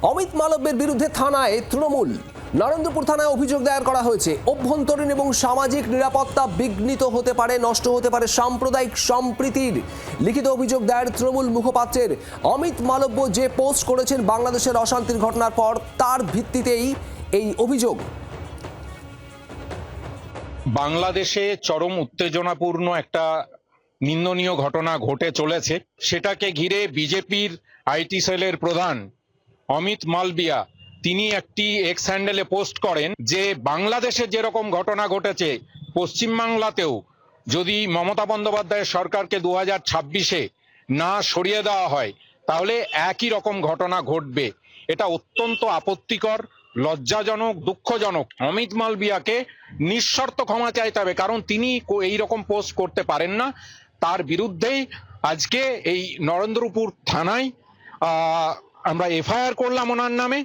অমিত মালব্যের বিরুদ্ধে থানায় তৃণমূল নরেন্দ্রপুর থানায় অভিযোগ দায়ের করা হয়েছে। অভ্যন্তরীণ এবং সামাজিক নিরাপত্তা বিঘ্নিত হতে পারে, নষ্ট হতে পারে সাম্প্রদায়িক সম্প্রীতির। লিখিত অভিযোগ দায়ের তৃণমূল মুখপাত্রের। অমিত মালব্য যে পোস্ট করেছেন বাংলাদেশের অশান্তির ঘটনার পর, তার ভিত্তিতেই এই অভিযোগ। বাংলাদেশে চরম উত্তেজনাপূর্ণ একটা নিন্দনীয় ঘটনা ঘটে চলেছে। সেটাকে ঘিরে বিজেপির আইটি সেলের প্রধান অমিত মালবিয়া তিনি একটি এক্স হ্যান্ডেলে পোস্ট করেন যে বাংলাদেশে যেরকম ঘটনা ঘটেছে পশ্চিমবাংলাতেও যদি মমতা বন্দ্যোপাধ্যায়ের সরকারকে 2026-এ না সরিয়ে দেওয়া হয় তাহলে একই রকম ঘটনা ঘটবে। এটা অত্যন্ত আপত্তিকর, লজ্জাজনক, দুঃখজনক। অমিত মালবিয়াকে নিঃশর্ত ক্ষমা চাইতে হবে, কারণ তিনি এই রকম পোস্ট করতে পারেন না। তার বিরুদ্ধেই আজকে এই নরেন্দ্রপুর থানায় আমরা এফআইআর করলাম ওনার নামে।